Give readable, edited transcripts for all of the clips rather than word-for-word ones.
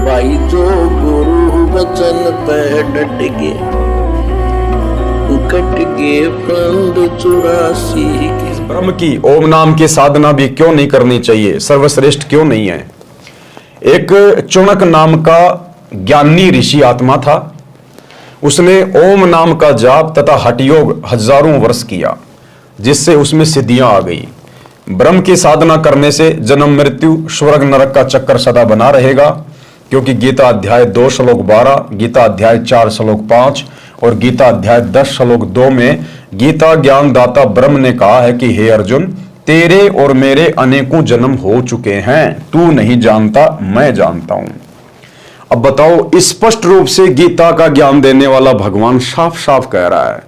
भाई जो गुरु वचन पे डट गए, कट गए फंद 84 के। ब्रह्म की ओम नाम की साधना भी क्यों नहीं करनी चाहिए, सर्वश्रेष्ठ क्यों नहीं है। एक चुणक नाम का ज्ञानी ऋषि आत्मा था। उसने ओम नाम का जाप तथा हठयोग हजारों वर्ष किया, जिससे उसमें सिद्धियां आ गई। ब्रह्म की साधना करने से जन्म मृत्यु स्वर्ग नरक का चक्कर सदा बना रहेगा, क्योंकि गीता अध्याय 2 श्लोक 12, गीता अध्याय 4 श्लोक 5 और गीता अध्याय 10 श्लोक 2 में गीता ज्ञान दाता ब्रह्म ने कहा है कि हे अर्जुन, तेरे और मेरे अनेकों जन्म हो चुके हैं, तू नहीं जानता, मैं जानता हूं। अब बताओ, स्पष्ट रूप से गीता का ज्ञान देने वाला भगवान साफ साफ कह रहा है,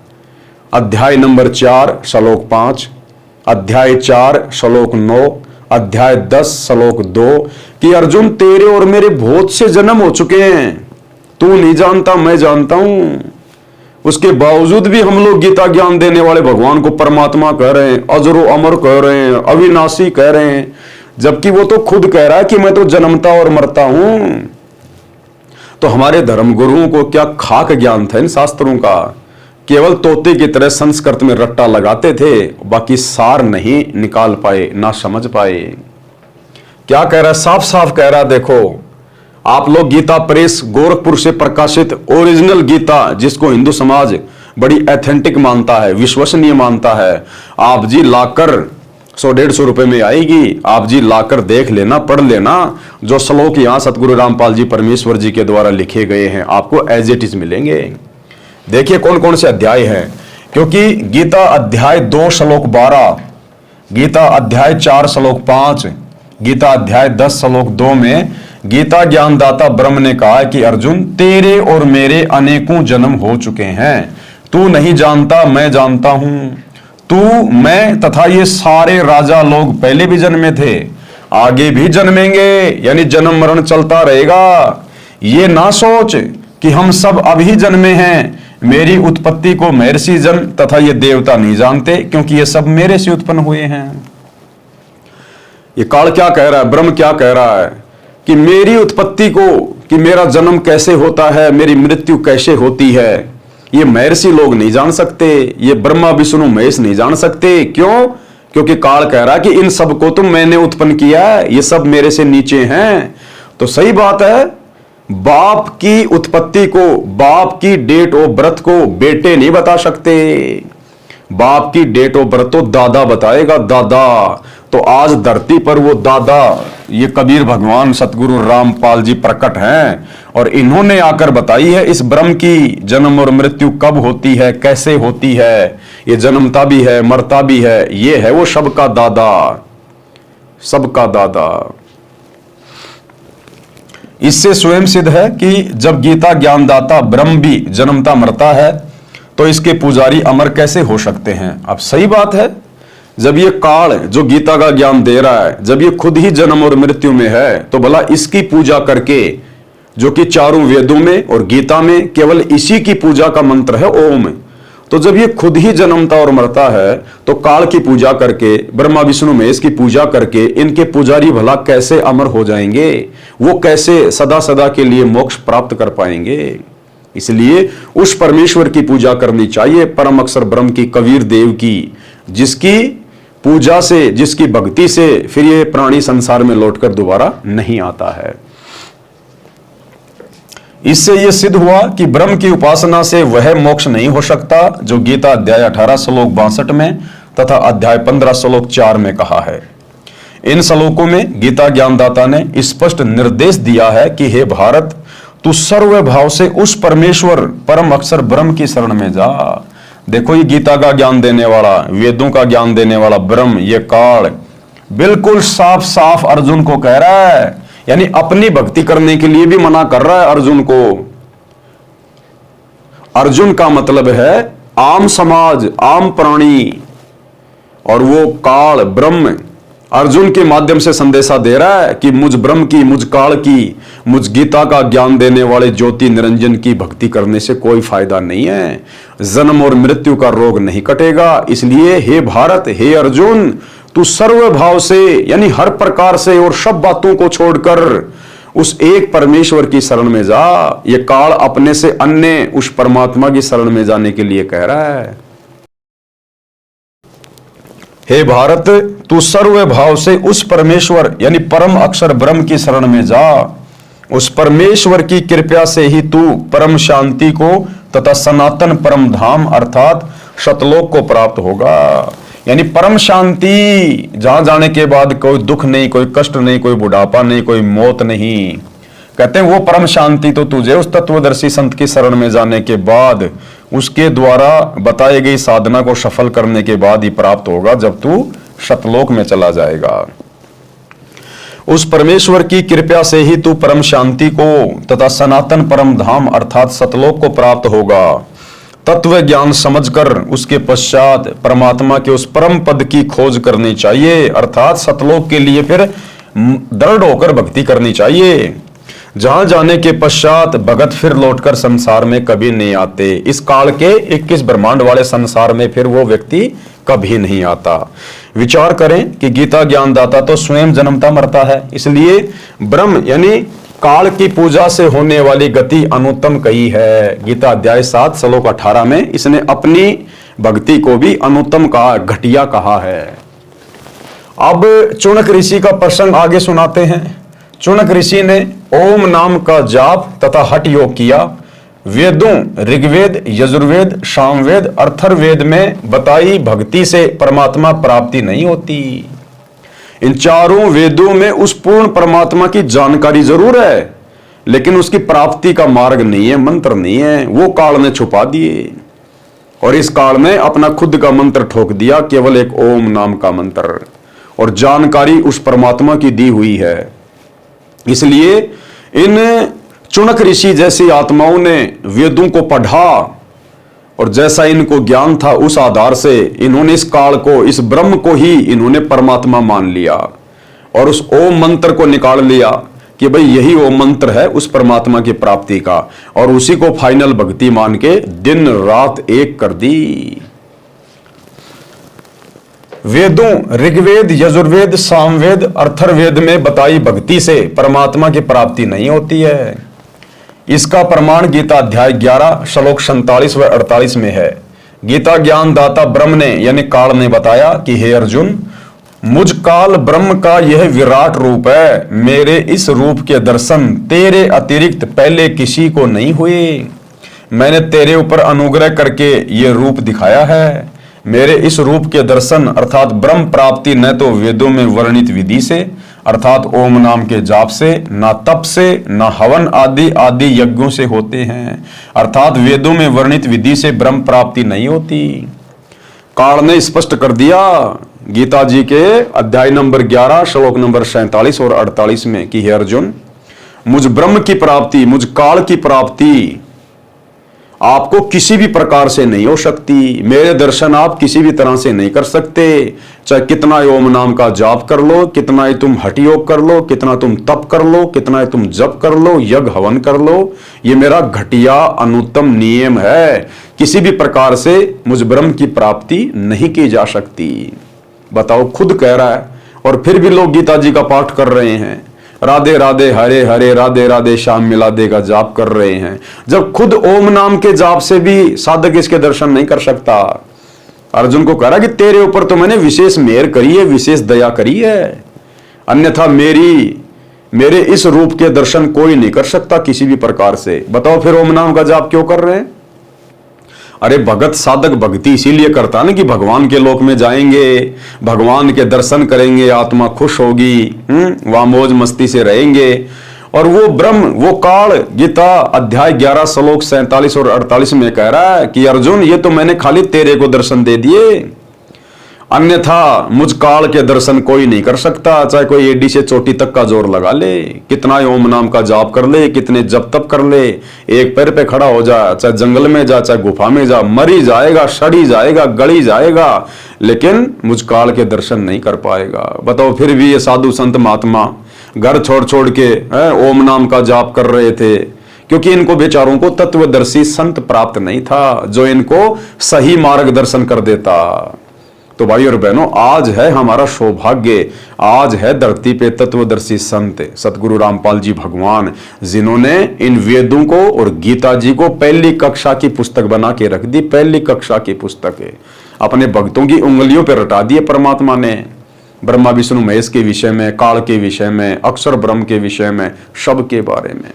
अध्याय नंबर 4 श्लोक 5, अध्याय 4 श्लोक 9, अध्याय 10 श्लोक 2 कि अर्जुन तेरे और मेरे बहुत से जन्म हो चुके हैं, तू नहीं जानता, मैं जानता हूं। उसके बावजूद भी हम लोग गीता ज्ञान देने वाले भगवान को परमात्मा कह रहे हैं, अजरो अमर कह रहे हैं, अविनाशी कह रहे हैं, जबकि वो तो खुद कह रहा है कि मैं तो जन्मता और मरता हूं। तो हमारे धर्म गुरुओं को क्या खाक ज्ञान था इन शास्त्रों का, केवल तोते की तरह संस्कृत में रट्टा लगाते थे, बाकी सार नहीं निकाल पाए, ना समझ पाए। क्या कह रहा है, साफ साफ कह रहा है, देखो आप लोग गीता प्रेस गोरखपुर से प्रकाशित ओरिजिनल गीता, जिसको हिंदू समाज बड़ी एथेंटिक मानता है, विश्वसनीय मानता है, आप जी लाकर 100-150 रुपए में आएगी, आप जी लाकर देख लेना, पढ़ लेना। जो श्लोक यहां सतगुरु रामपाल जी परमेश्वर जी के द्वारा लिखे गए हैं, आपको एज इट इज मिलेंगे। देखिए कौन कौन से अध्याय हैं, क्योंकि गीता अध्याय 2 श्लोक 12, गीता अध्याय 4 श्लोक 5, गीता अध्याय 10 श्लोक 2 में गीता ज्ञानदाता ब्रह्म ने कहा कि अर्जुन तेरे और मेरे अनेकों जन्म हो चुके हैं, तू नहीं जानता, मैं जानता हूं। तू, मैं तथा ये सारे राजा लोग पहले भी जन्मे थे, आगे भी जन्मेंगे, यानी जन्म मरण चलता रहेगा। ये ना सोच कि हम सब अभी जन्मे हैं, मेरी उत्पत्ति को महर्षि जन तथा ये देवता नहीं जानते, क्योंकि ये सब मेरे से उत्पन्न हुए हैं। ये काल क्या कह रहा है, ब्रह्म क्या कह रहा है कि मेरी उत्पत्ति को, कि मेरा जन्म कैसे होता है, मेरी मृत्यु कैसे होती है, ये महर्षि लोग नहीं जान सकते, ये ब्रह्मा विष्णु महेश नहीं जान सकते। क्यों? क्योंकि काल कह रहा है कि इन सबको तो मैंने उत्पन्न किया है, ये सब मेरे से नीचे हैं। तो सही बात है, बाप की उत्पत्ति को, बाप की डेट ऑफ बर्थ को बेटे नहीं बता सकते, बाप की डेट ऑफ बर्थ तो दादा बताएगा, दादा। तो आज धरती पर वो दादा, ये कबीर भगवान सतगुरु रामपाल जी प्रकट हैं, और इन्होंने आकर बताई है इस ब्रह्म की जन्म और मृत्यु कब होती है, कैसे होती है, ये जन्मता भी है, मरता भी है, ये है वो सबका दादा, सबका दादा। इससे स्वयं सिद्ध है कि जब गीता ज्ञानदाता ब्रह्म भी जन्मता मरता है, तो इसके पुजारी अमर कैसे हो सकते हैं। अब सही बात है, जब ये काल जो गीता का ज्ञान दे रहा है, जब ये खुद ही जन्म और मृत्यु में है, तो भला इसकी पूजा करके, जो कि चारों वेदों में और गीता में केवल इसी की पूजा का मंत्र है ओम, तो जब ये खुद ही जन्मता और मरता है, तो काल की पूजा करके, ब्रह्मा विष्णु महेश की पूजा करके इनके पुजारी भला कैसे अमर हो जाएंगे, वो कैसे सदा सदा के लिए मोक्ष प्राप्त कर पाएंगे। इसलिए उस परमेश्वर की पूजा करनी चाहिए, परम अक्षर ब्रह्म की, कबीर देव की, जिसकी पूजा से, जिसकी भक्ति से फिर ये प्राणी संसार में लौटकर दोबारा नहीं आता है। इससे यह सिद्ध हुआ कि ब्रह्म की उपासना से वह मोक्ष नहीं हो सकता जो गीता अध्याय 18 श्लोक 62 में तथा अध्याय 15 श्लोक 4 में कहा है। इन श्लोकों में गीता ज्ञानदाता ने स्पष्ट निर्देश दिया है कि हे भारत, तू सर्व भाव से उस परमेश्वर परम अक्षर ब्रह्म की शरण में जा। देखो, ये गीता का ज्ञान देने वाला, वेदों का ज्ञान देने वाला ब्रह्म, ये काल बिल्कुल साफ साफ अर्जुन को कह रहा है, यानी अपनी भक्ति करने के लिए भी मना कर रहा है अर्जुन को। अर्जुन का मतलब है आम समाज, आम प्राणी, और वो काल ब्रह्म अर्जुन के माध्यम से संदेशा दे रहा है कि मुझ ब्रह्म की, मुझ काल की, मुझ गीता का ज्ञान देने वाले ज्योति निरंजन की भक्ति करने से कोई फायदा नहीं है, जन्म और मृत्यु का रोग नहीं कटेगा। इसलिए हे भारत, हे अर्जुन, तू सर्व भाव से, यानी हर प्रकार से और सब बातों को छोड़कर उस एक परमेश्वर की शरण में जा। ये काल अपने से अन्य उस परमात्मा की शरण में जाने के लिए कह रहा है। हे भारत, तू सर्व भाव से उस परमेश्वर यानी परम अक्षर ब्रह्म की शरण में जा। उस परमेश्वर की कृपा से ही तू परम शांति को तथा सनातन परम धाम अर्थात सतलोक को प्राप्त होगा। यानी परम शांति, जहां जाने के बाद कोई दुख नहीं, कोई कष्ट नहीं, कोई बुढ़ापा नहीं, कोई मौत नहीं। कहते हैं वो परम शांति तो तुझे उस तत्वदर्शी संत की शरण में जाने के बाद, उसके द्वारा बताई गई साधना को सफल करने के बाद ही प्राप्त होगा, जब तू सतलोक में चला जाएगा। उस परमेश्वर की कृपा से ही तू परम शांति को तथा सनातन परम धाम अर्थात सतलोक को प्राप्त होगा। तत्व ज्ञान समझकर उसके पश्चात परमात्मा के उस परम पद की खोज करनी चाहिए, अर्थात सतलोक के लिए फिर दृढ़ होकर भक्ति करनी चाहिए। जहां जाने के पश्चात भगत फिर लौटकर संसार में कभी नहीं आते। इस काल के 21 ब्रह्मांड वाले संसार में फिर वो व्यक्ति कभी नहीं आता। विचार करें कि गीता ज्ञानदाता तो स्वयं जन्मता मरता है, इसलिए ब्रह्म यानी काल की पूजा से होने वाली गति अनुत्तम कही है। गीता अध्याय 7 श्लोक 18 में इसने अपनी भक्ति को भी अनुत्तम कहा, घटिया कहा है। अब चुनक ऋषि का प्रसंग आगे सुनाते हैं। चुनक ऋषि ने ओम नाम का जाप तथा हठ योग किया। वेदों ऋग्वेद, यजुर्वेद, सामवेद, अथर्ववेद में बताई भक्ति से परमात्मा प्राप्ति नहीं होती। इन चारों वेदों में उस पूर्ण परमात्मा की जानकारी जरूर है, लेकिन उसकी प्राप्ति का मार्ग नहीं है, मंत्र नहीं है, वो काल ने छुपा दिए। और इस काल में अपना खुद का मंत्र ठोक दिया, केवल एक ओम नाम का मंत्र, और जानकारी उस परमात्मा की दी हुई है। इसलिए इन चुनक ऋषि जैसी आत्माओं ने वेदों को पढ़ा और जैसा इनको ज्ञान था उस आधार से इन्होंने इस काल को, इस ब्रह्म को ही इन्होंने परमात्मा मान लिया और उस ओम मंत्र को निकाल लिया कि भाई यही ओम मंत्र है उस परमात्मा की प्राप्ति का, और उसी को फाइनल भक्ति मान के दिन रात एक कर दी। वेदों ऋग्वेद, यजुर्वेद, सामवेद, अथर्ववेद में बताई भक्ति से परमात्मा की प्राप्ति नहीं होती है। इसका प्रमाण गीता अध्याय 11 श्लोक 47 व 48 में है। गीता ज्ञान दाता ब्रह्म ने यानी काल ने बताया कि हे अर्जुन, मुझ काल ब्रह्म का यह विराट रूप है। मेरे इस रूप के दर्शन तेरे अतिरिक्त पहले किसी को नहीं हुए। मैंने तेरे ऊपर अनुग्रह करके यह रूप दिखाया है। मेरे इस रूप के दर्शन अर्थात ब्रह्म प्राप्ति न तो वेदों में वर्णित विधि से अर्थात ओम नाम के जाप से, ना तप से, ना हवन आदि यज्ञों से होते हैं, अर्थात वेदों में वर्णित विधि से ब्रह्म प्राप्ति नहीं होती। काल ने स्पष्ट कर दिया गीता जी के अध्याय नंबर 11 श्लोक नंबर 47 और 48 में कि हे अर्जुन, मुझ ब्रह्म की प्राप्ति, मुझ काल की प्राप्ति आपको किसी भी प्रकार से नहीं हो सकती। मेरे दर्शन आप किसी भी तरह से नहीं कर सकते, चाहे कितना ओम नाम का जाप कर लो, कितना ही तुम हठ योग कर लो, कितना तुम तप कर लो, कितना ही तुम जप कर लो, यज्ञ हवन कर लो। ये मेरा घटिया अनुत्तम नियम है। किसी भी प्रकार से मुझ ब्रह्म की प्राप्ति नहीं की जा सकती। बताओ, खुद कह रहा है और फिर भी लोग गीता जी का पाठ कर रहे हैं, राधे राधे हरे हरे राधे राधे श्याम मिलादे का जाप कर रहे हैं, जब खुद ओम नाम के जाप से भी साधक इसके दर्शन नहीं कर सकता। अर्जुन को कह रहा कि तेरे ऊपर तो मैंने विशेष मेहर करी है, विशेष दया करी है, अन्यथा मेरे इस रूप के दर्शन कोई नहीं कर सकता किसी भी प्रकार से। बताओ फिर ओम नाम का जाप क्यों कर रहे हैं? अरे भगत साधक भक्ति इसीलिए करता ना कि भगवान के लोक में जाएंगे, भगवान के दर्शन करेंगे, आत्मा खुश होगी, वहां मौज मस्ती से रहेंगे। और वो ब्रह्म, वो काल गीता अध्याय 11 श्लोक 47 और 48 में कह रहा है कि अर्जुन, ये तो मैंने खाली तेरे को दर्शन दे दिए, अन्यथा मुझ काल के दर्शन कोई नहीं कर सकता। चाहे कोई एडी से चोटी तक का जोर लगा ले, कितना ओम नाम का जाप कर ले, कितने जप तप कर ले, एक पैर पे खड़ा हो जा, चाहे जंगल में जा, चाहे गुफा में जा, मरी जाएगा, सड़ी जाएगा, गली जाएगा, लेकिन मुझ काल के दर्शन नहीं कर पाएगा। बताओ फिर भी ये साधु संत महात्मा घर छोड़ छोड़ के ओम नाम का जाप कर रहे थे, क्योंकि इनको बेचारों को तत्वदर्शी संत प्राप्त नहीं था जो इनको सही मार्गदर्शन कर देता। तो भाई और बहनों, आज है हमारा सौभाग्य, आज है धरती पे तत्वदर्शी संत सतगुरु रामपाल जी भगवान, जिन्होंने इन वेदों को और गीता जी को पहली कक्षा की पुस्तक बना के रख दी। पहली कक्षा की पुस्तक है, अपने भक्तों की उंगलियों पर रटा दिए परमात्मा ने। ब्रह्मा विष्णु महेश के विषय में, काल के विषय में, अक्षर ब्रह्म के विषय में, सब के बारे में।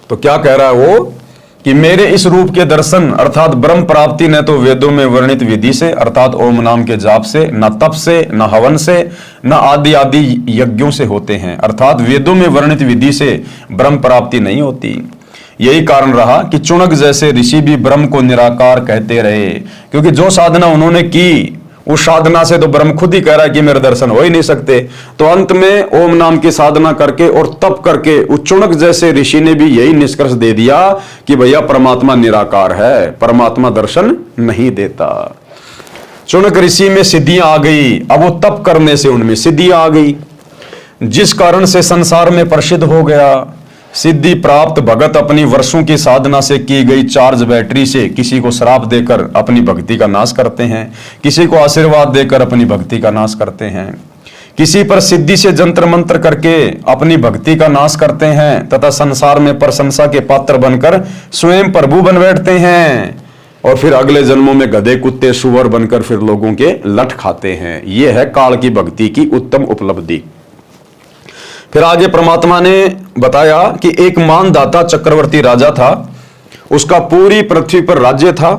तो क्या कह रहा है वो कि मेरे इस रूप के दर्शन अर्थात ब्रह्म प्राप्ति न तो वेदों में वर्णित विधि से अर्थात ओम नाम के जाप से, न तप से, न हवन से, न आदि आदि यज्ञों से होते हैं। अर्थात वेदों में वर्णित विधि से ब्रह्म प्राप्ति नहीं होती। यही कारण रहा कि चुनक जैसे ऋषि भी ब्रह्म को निराकार कहते रहे, क्योंकि जो साधना उन्होंने की उस साधना से तो ब्रह्म खुद ही कह रहा है कि मेरे दर्शन हो ही नहीं सकते। तो अंत में ओम नाम की साधना करके और तप करके उस चुनक जैसे ऋषि ने भी यही निष्कर्ष दे दिया कि भैया परमात्मा निराकार है, परमात्मा दर्शन नहीं देता। चुनक ऋषि में सिद्धियां आ गई, अब वो तप करने से उनमें सिद्धियां आ गई, जिस कारण से संसार में प्रसिद्ध हो गया। सिद्धि प्राप्त भगत अपनी वर्षों की साधना से की गई चार्ज बैटरी से किसी को श्राप देकर अपनी भक्ति का नाश करते हैं, किसी को आशीर्वाद देकर अपनी भक्ति का नाश करते हैं, किसी पर सिद्धि से जंत्र मंत्र करके अपनी भक्ति का नाश करते हैं तथा संसार में प्रशंसा के पात्र बनकर स्वयं प्रभु बन बैठते हैं, और फिर अगले जन्मों में गधे कुत्ते सुअर बनकर फिर लोगों के लठ खाते हैं। यह है काल की भक्ति की उत्तम उपलब्धि। फिर आगे परमात्मा ने बताया कि एक मानदाता चक्रवर्ती राजा था, उसका पूरी पृथ्वी पर राज्य था।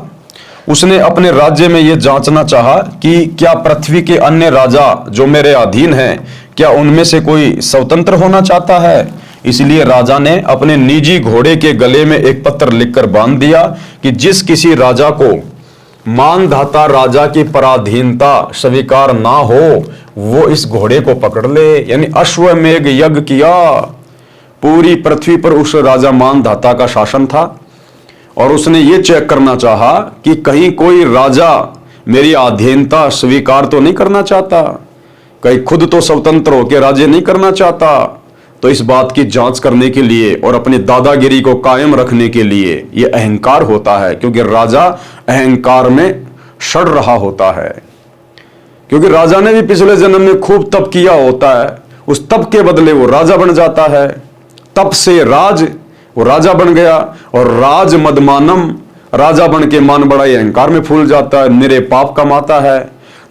उसने अपने राज्य में यह जांचना चाहा कि क्या पृथ्वी के अन्य राजा जो मेरे अधीन हैं, क्या उनमें से कोई स्वतंत्र होना चाहता है। इसलिए राजा ने अपने निजी घोड़े के गले में एक पत्र लिखकर बांध दिया कि जिस किसी राजा को मानधाता राजा की पराधीनता स्वीकार ना हो वो इस घोड़े को पकड़ ले। यानी अश्वमेघ यज्ञ किया। पूरी पृथ्वी पर उस राजा मानधाता का शासन था और उसने ये चेक करना चाहा कि कहीं कोई राजा मेरी अधीनता स्वीकार तो नहीं करना चाहता, कहीं खुद तो स्वतंत्र होकर राज्य नहीं करना चाहता। तो इस बात की जांच करने के लिए और अपनी दादागिरी को कायम रखने के लिए यह अहंकार होता है, क्योंकि राजा अहंकार में सड़ रहा होता है, क्योंकि राजा ने भी पिछले जन्म में खूब तप किया होता है। उस तप के बदले वो राजा बन जाता है। तप से राज, वो राजा बन गया। और राज मदमानम, राजा बन के मान बड़ाई अहंकार में फूल जाता है, निरे पाप कमाता है।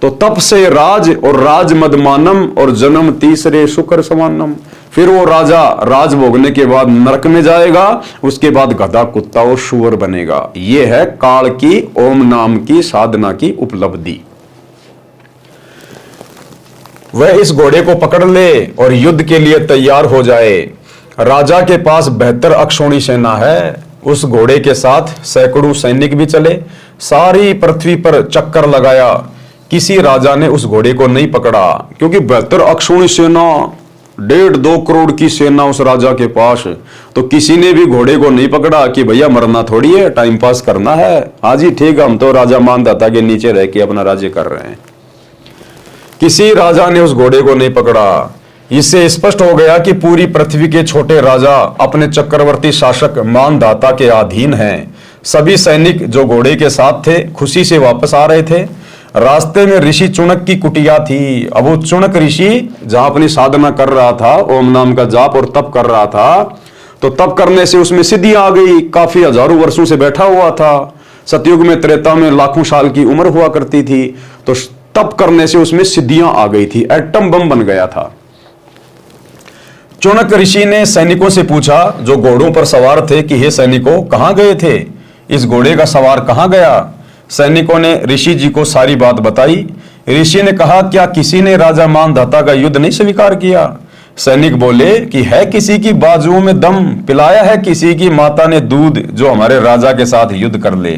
तो तप से राज और राज मदमानम और जन्म तीसरे शुक्र समानम। फिर वो राजा राज भोगने के बाद नरक में जाएगा, उसके बाद गधा कुत्ता और शुअर बनेगा। यह है काल की ओम नाम की साधना की उपलब्धि। वह इस घोड़े को पकड़ ले और युद्ध के लिए तैयार हो जाए। राजा के पास बेहतर अक्षौणी सेना है। उस घोड़े के साथ सैकड़ों सैनिक भी चले। सारी पृथ्वी पर चक्कर लगाया, किसी राजा ने उस घोड़े को नहीं पकड़ा, क्योंकि बेहतर अक्षौणी सेना 1.5-2 करोड़ की सेना उस राजा के पास। तो किसी ने भी घोड़े को नहीं पकड़ा कि भैया मरना थोड़ी है, टाइम पास करना है। हाँ जी ठीक है, हम तो राजा मानदाता के नीचे रह के अपना राज्य कर रहे हैं। किसी राजा ने उस घोड़े को नहीं पकड़ा। इससे स्पष्ट हो गया कि पूरी पृथ्वी के छोटे राजा अपने चक्रवर्ती शासक मानदाता के अधीन हैं। सभी सैनिक जो घोड़े के साथ थे खुशी से वापस आ रहे थे। रास्ते में ऋषि चुनक की कुटिया थी। अब वो चुनक ऋषि जहां अपनी साधना कर रहा था, ओम नाम का जाप और तप कर रहा था, तो तप करने से उसमें सिद्धि आ गई। काफी हजारों वर्षों से बैठा हुआ था। सतयुग में, त्रेता में लाखों साल की उम्र हुआ करती थी। तो तप करने से उसमें सिद्धियां आ गई थी, एटम बम बन गया था। चुनक ऋषि ने सैनिकों से पूछा जो घोड़ों पर सवार थे कि हे सैनिकों, कहां गए थे? इस घोड़े का सवार कहां गया? सैनिकों ने ऋषि जी को सारी बात बताई। ऋषि ने कहा, क्या किसी ने राजा मानधाता का युद्ध नहीं स्वीकार किया? सैनिक बोले कि है किसी की बाजुओं में दम, पिलाया है किसी की माता ने दूध जो हमारे राजा के साथ युद्ध कर ले।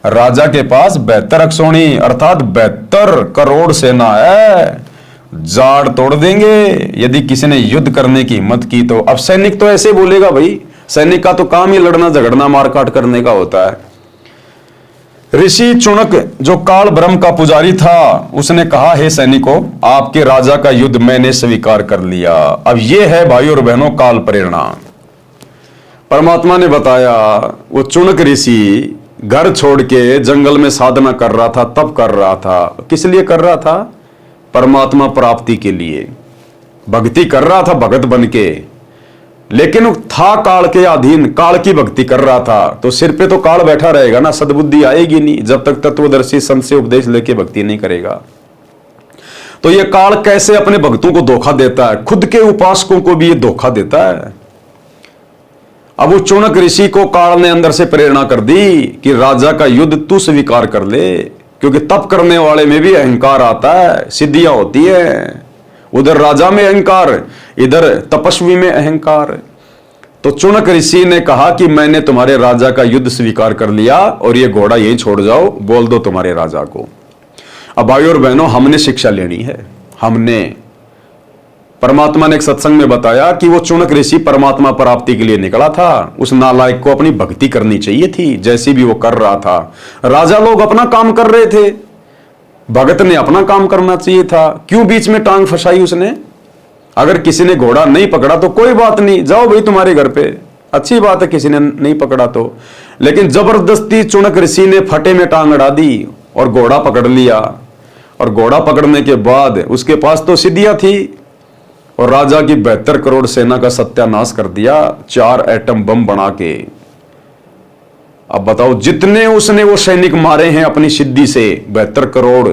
राजा के पास 72 अक्षौणी अर्थात 72 करोड़ सेना है, जाड़ तोड़ देंगे यदि किसी ने युद्ध करने की हिम्मत की तो। अब सैनिक तो ऐसे बोलेगा, भाई सैनिक का तो काम ही लड़ना झगड़ना मारकाट करने का होता है। ऋषि चुनक जो काल ब्रह्म का पुजारी था, उसने कहा, हे सैनिकों, आपके राजा का युद्ध मैंने स्वीकार कर लिया। अब यह है भाई और बहनों काल प्रेरणा। परमात्मा ने बताया वो चुनक ऋषि घर छोड़ के जंगल में साधना कर रहा था, तब कर रहा था। किस लिए कर रहा था? परमात्मा प्राप्ति के लिए भक्ति कर रहा था, भगत बन के। लेकिन था काल के अधीन, काल की भक्ति कर रहा था, तो सिर पे तो काल बैठा रहेगा ना, सद्बुद्धि आएगी नहीं जब तक तत्वदर्शी संत से उपदेश लेके भक्ति नहीं करेगा। तो ये काल कैसे अपने भक्तों को धोखा देता है, खुद के उपासकों को भी ये धोखा देता है। अब वो चौणक ऋषि को काल ने अंदर से प्रेरणा कर दी कि राजा का युद्ध तू स्वीकार कर ले, क्योंकि तप करने वाले में भी अहंकार आता है, सिद्धियां होती है। उधर राजा में अहंकार, इधर तपस्वी में अहंकार। तो चौणक ऋषि ने कहा कि मैंने तुम्हारे राजा का युद्ध स्वीकार कर लिया और ये घोड़ा यहीं छोड़ जाओ, बोल दो तुम्हारे राजा को। अब भाइयों और बहनों, हमने शिक्षा लेनी है। हमने, परमात्मा ने एक सत्संग में बताया कि वो चौणक ऋषि परमात्मा प्राप्ति के लिए निकला था। उस नालायक को अपनी भक्ति करनी चाहिए थी, जैसी भी वो कर रहा था। राजा लोग अपना काम कर रहे थे, भगत ने अपना काम करना चाहिए था। क्यों बीच में टांग फंसाई उसने? अगर किसी ने घोड़ा नहीं पकड़ा तो कोई बात नहीं, जाओ भाई तुम्हारे घर पे, अच्छी बात है किसी ने नहीं पकड़ा तो। लेकिन जबरदस्ती चौणक ऋषि ने फटे में टांग अड़ा दी और घोड़ा पकड़ लिया। और घोड़ा पकड़ने के बाद उसके पास तो सिद्धियां थी और राजा की 72 करोड़ सेना का सत्यानाश कर दिया 4 एटम बम बना के। अब बताओ, जितने उसने वो सैनिक मारे हैं अपनी सिद्धि से, 72 करोड़।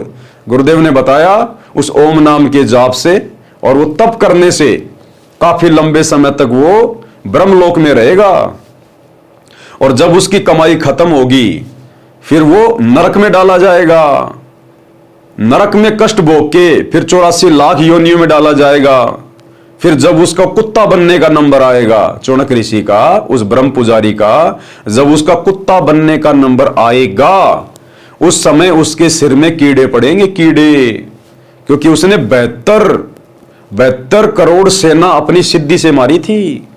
गुरुदेव ने बताया उस ओम नाम के जाप से और वो तप करने से काफी लंबे समय तक वो ब्रह्मलोक में रहेगा। और जब उसकी कमाई खत्म होगी फिर वो नरक में डाला जाएगा। नरक में कष्ट भोग के फिर 84 लाख योनियों में डाला जाएगा। फिर जब उसका कुत्ता बनने का नंबर आएगा, चौणक ऋषि का, उस ब्रह्म पुजारी का, जब उसका कुत्ता बनने का नंबर आएगा, उस समय उसके सिर में कीड़े पड़ेंगे, कीड़े। क्योंकि उसने 72 करोड़ सेना अपनी सिद्धि से मारी थी।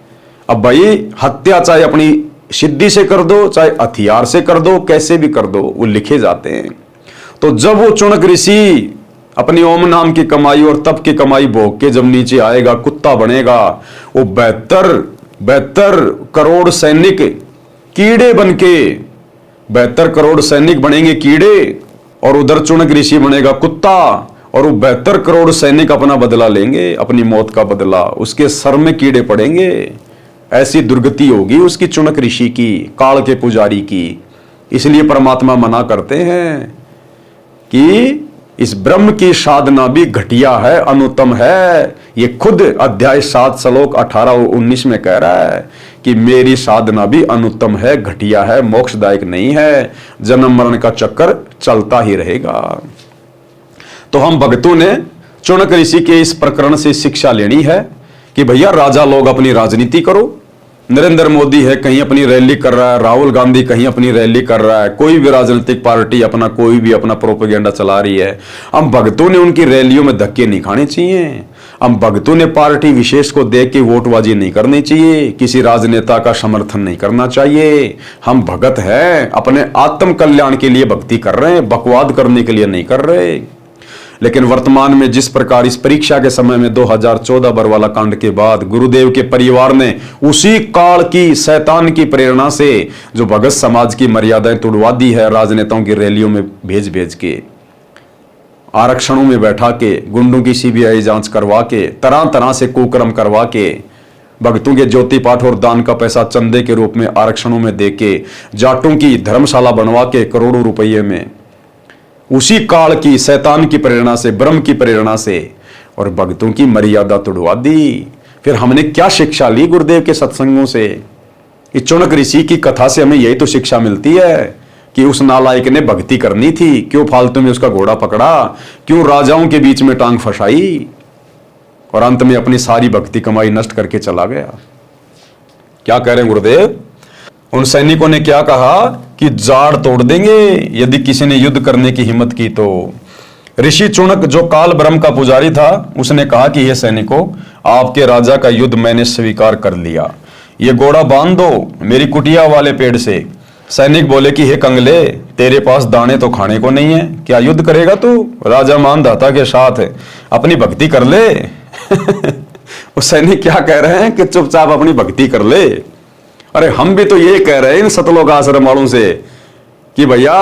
अब भाई, हत्या चाहे अपनी सिद्धि से कर दो, चाहे हथियार से कर दो, कैसे भी कर दो, वो लिखे जाते हैं। तो जब वो चौणक ऋषि अपनी ओम नाम की कमाई और तप की कमाई भोग के जब नीचे आएगा, कुत्ता बनेगा, वो 72 करोड़ सैनिक कीड़े बनके, 72 करोड़ सैनिक बनेंगे कीड़े और उधर चौणक ऋषि बनेगा कुत्ता। और वो 72 करोड़ सैनिक अपना बदला लेंगे, अपनी मौत का बदला, उसके सर में कीड़े पड़ेंगे। ऐसी दुर्गति होगी उसकी, चौणक ऋषि की, काल के पुजारी की। इसलिए परमात्मा मना करते हैं कि इस ब्रह्म की साधना भी घटिया है, अनुत्तम है। ये खुद अध्याय 7 श्लोक 18 और 19 में कह रहा है कि मेरी साधना भी अनुत्तम है, घटिया है, मोक्षदायक नहीं है, जन्म मरण का चक्कर चलता ही रहेगा। तो हम भक्तों ने चौणक ऋषि के इस प्रकरण से शिक्षा लेनी है कि भैया, राजा लोग अपनी राजनीति करो। नरेंद्र मोदी है कहीं अपनी रैली कर रहा है, राहुल गांधी कहीं अपनी रैली कर रहा है, कोई भी राजनीतिक पार्टी अपना कोई भी अपना प्रोपेगेंडा चला रही है। हम भक्तों ने उनकी रैलियों में धक्के नहीं खाने चाहिए। हम भक्तों ने पार्टी विशेष को देख के वोटबाजी नहीं करनी चाहिए, किसी राजनेता का समर्थन नहीं करना चाहिए। हम भगत हैं, अपने आत्म कल्याण के लिए भक्ति कर रहे हैं, बकवाद करने के लिए नहीं कर रहे। लेकिन वर्तमान में जिस प्रकार इस परीक्षा के समय में 2014 बरवाला कांड के बाद गुरुदेव के परिवार ने उसी काल की शैतान की प्रेरणा से जो भगत समाज की मर्यादाएं तोड़वा दी है, राजनेताओं की रैलियों में भेज भेज के, आरक्षणों में बैठा के, गुंडों की सीबीआई जांच करवा के, तरह तरह से कुकर्म करवा के, भक्तों के ज्योति पाठ और दान का पैसा चंदे के रूप में आरक्षणों में दे के, जाटों की धर्मशाला बनवा के करोड़ों रुपये में, उसी काल की शैतान की प्रेरणा से, ब्रह्म की प्रेरणा से, और भक्तों की मर्यादा तोड़वा दी। फिर हमने क्या शिक्षा ली गुरुदेव के सत्संगों से? इस चौणक ऋषि की कथा से हमें यही तो शिक्षा मिलती है कि उस नालायक ने भक्ति करनी थी, क्यों फालतू में उसका घोड़ा पकड़ा, क्यों राजाओं के बीच में टांग फंसाई और अंत में अपनी सारी भक्ति कमाई नष्ट करके चला गया। क्या कह रहे हैं गुरुदेव? उन सैनिकों ने क्या कहा कि जाड़ तोड़ देंगे यदि किसी ने युद्ध करने की हिम्मत की तो। ऋषि चौणक जो काल ब्रह्म का पुजारी था, उसने कहा कि ये सैनिकों, आपके राजा का युद्ध मैंने स्वीकार कर लिया, ये घोड़ा बांध दो मेरी कुटिया वाले पेड़ से। सैनिक बोले कि हे कंगले, तेरे पास दाने तो खाने को नहीं है, क्या युद्ध करेगा तू? राजा मानदाता के साथ अपनी भक्ति कर ले। वो सैनिक क्या कह रहे हैं कि चुपचाप अपनी भक्ति कर ले। अरे हम भी तो ये कह रहे हैं इन सतलोक आश्रम वालों से कि भैया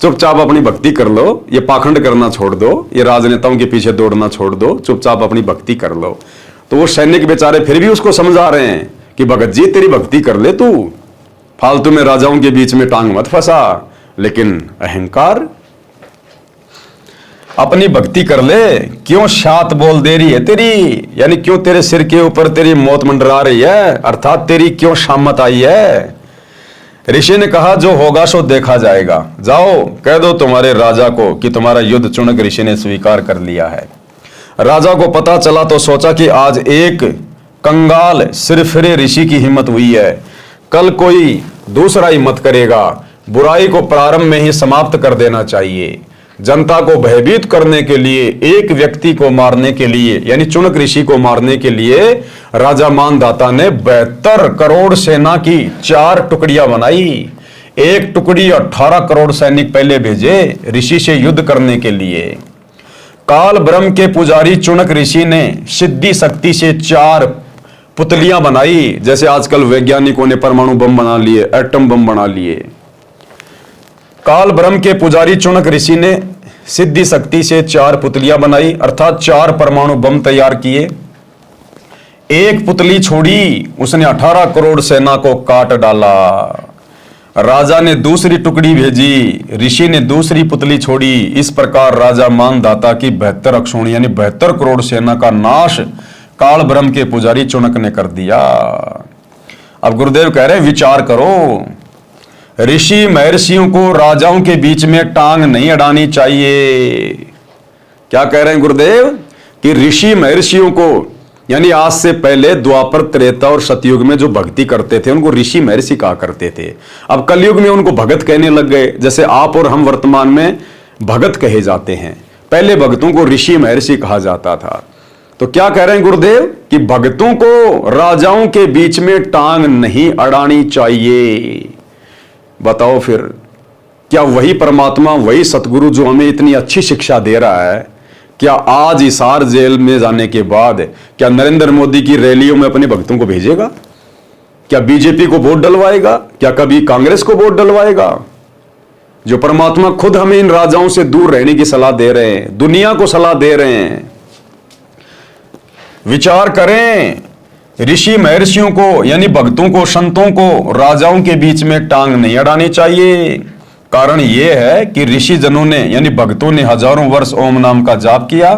चुपचाप अपनी भक्ति कर लो, ये पाखंड करना छोड़ दो, ये राजनेताओं के पीछे दौड़ना छोड़ दो, चुपचाप अपनी भक्ति कर लो। तो वो सैनिक बेचारे फिर भी उसको समझा रहे हैं कि भगत जी तेरी भक्ति कर ले, तू फालतू में राजाओं के बीच में टांग मत फंसा। लेकिन अहंकार, अपनी भक्ति कर ले, क्यों शात बोल दे रही है तेरी, यानी क्यों तेरे सिर के ऊपर तेरी मौत मंडरा रही है, अर्थात तेरी क्यों शामत आई है। ऋषि ने कहा जो होगा सो देखा जाएगा, जाओ कह दो तुम्हारे राजा को कि तुम्हारा युद्ध चुनक ऋषि ने स्वीकार कर लिया है। राजा को पता चला तो सोचा कि आज एक कंगाल सिरफिरे ऋषि की हिम्मत हुई है, कल कोई दूसरा हिम्मत करेगा। बुराई को प्रारंभ में ही समाप्त कर देना चाहिए। जनता को भयभीत करने के लिए, एक व्यक्ति को मारने के लिए, यानी चुनक ऋषि को मारने के लिए राजा मानधाता ने 72 करोड़ सेना की 4 टुकड़ियां बनाई। एक टुकड़ी 18 करोड़ सैनिक पहले भेजे ऋषि से युद्ध करने के लिए। काल ब्रह्म के पुजारी चुनक ऋषि ने सिद्धि शक्ति से 4 पुतलियां बनाई, जैसे आजकल वैज्ञानिकों ने परमाणु बम बना लिए, एटम बम बना लिए। काल ब्रह्म के पुजारी चुनक ऋषि ने सिद्धि शक्ति से 4 पुतलियां बनाई, अर्थात 4 परमाणु बम तैयार किए। एक पुतली छोड़ी, उसने 18 करोड़ सेना को काट डाला। राजा ने दूसरी टुकड़ी भेजी, ऋषि ने दूसरी पुतली छोड़ी। इस प्रकार राजा मानधाता की 72 अक्षोणी यानी 72 करोड़ सेना का नाश काल ब्रह्म के पुजारी चुनक ने कर दिया। अब गुरुदेव कह रहे विचार करो, ऋषि महर्षियों को राजाओं के बीच में टांग नहीं अड़ानी चाहिए। क्या कह रहे हैं गुरुदेव कि ऋषि महर्षियों को, यानी आज से पहले द्वापर, त्रेता और सतयुग में जो भक्ति करते थे उनको ऋषि महर्षि कहा करते थे। अब कलयुग में उनको भगत कहने लग गए, जैसे आप और हम वर्तमान में भगत कहे जाते हैं। पहले भक्तों को ऋषि महर्षि कहा जाता था। तो क्या कह रहे हैं गुरुदेव कि भक्तों को राजाओं के बीच में टांग नहीं अड़ानी चाहिए। बताओ फिर, क्या वही परमात्मा, वही सतगुरु जो हमें इतनी अच्छी शिक्षा दे रहा है, क्या आज हिसार जेल में जाने के बाद क्या नरेंद्र मोदी की रैलियों में अपने भक्तों को भेजेगा? क्या बीजेपी को वोट डलवाएगा? क्या कभी कांग्रेस को वोट डलवाएगा? जो परमात्मा खुद हमें इन राजाओं से दूर रहने की सलाह दे रहे हैं, दुनिया को सलाह दे रहे हैं। विचार करें, ऋषि महर्षियों को यानी भक्तों को, संतों को राजाओं के बीच में टांग नहीं अड़ानी चाहिए। कारण यह है कि ऋषि जनों ने यानी भक्तों ने हजारों वर्ष ओम नाम का जाप किया,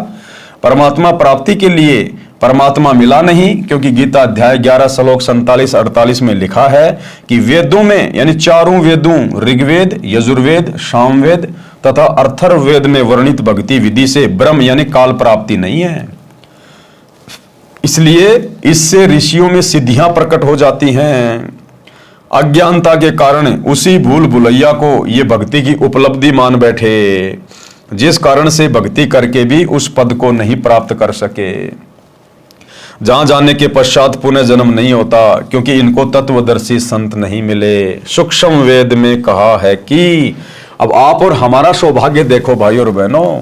परमात्मा प्राप्ति के लिए परमात्मा मिला नहीं, क्योंकि गीता अध्याय 11 श्लोक 47-48 में लिखा है कि वेदों में यानी 4 वेदों ऋग्वेद, यजुर्वेद, सामवेद तथा अथर्ववेद में वर्णित भक्ति विधि से ब्रह्म यानी काल प्राप्ति नहीं है। इसलिए इससे ऋषियों में सिद्धियां प्रकट हो जाती हैं। अज्ञानता के कारण उसी भूल भुलैया को ये भक्ति की उपलब्धि मान बैठे, जिस कारण से भक्ति करके भी उस पद को नहीं प्राप्त कर सके। जहां जाने के पश्चात पुनः जन्म नहीं होता, क्योंकि इनको तत्वदर्शी संत नहीं मिले। सूक्ष्म वेद में कहा है कि अब आप और हमारा सौभाग्य देखो भाई और बहनों,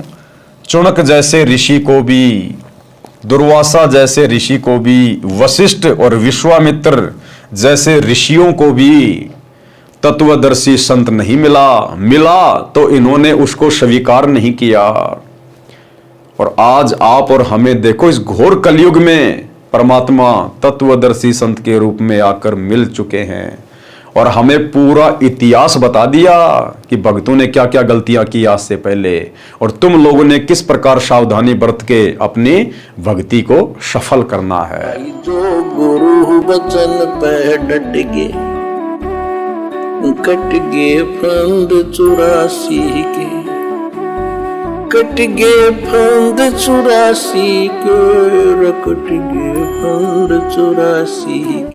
चुनक जैसे ऋषि को भी, दुर्वासा जैसे ऋषि को भी, वशिष्ठ और विश्वामित्र जैसे ऋषियों को भी तत्वदर्शी संत नहीं मिला तो इन्होंने उसको स्वीकार नहीं किया। और आज आप और हमें देखो, इस घोर कलयुग में परमात्मा तत्वदर्शी संत के रूप में आकर मिल चुके हैं और हमें पूरा इतिहास बता दिया कि भक्तों ने क्या क्या गलतियां की आज से पहले, और तुम लोगों ने किस प्रकार सावधानी बरत के अपनी भक्ति को सफल करना है। जो गुरु वचन पे डट गे, कट गे फंद 84 के, कट गे फंद 84 के, कट गे फंद 84।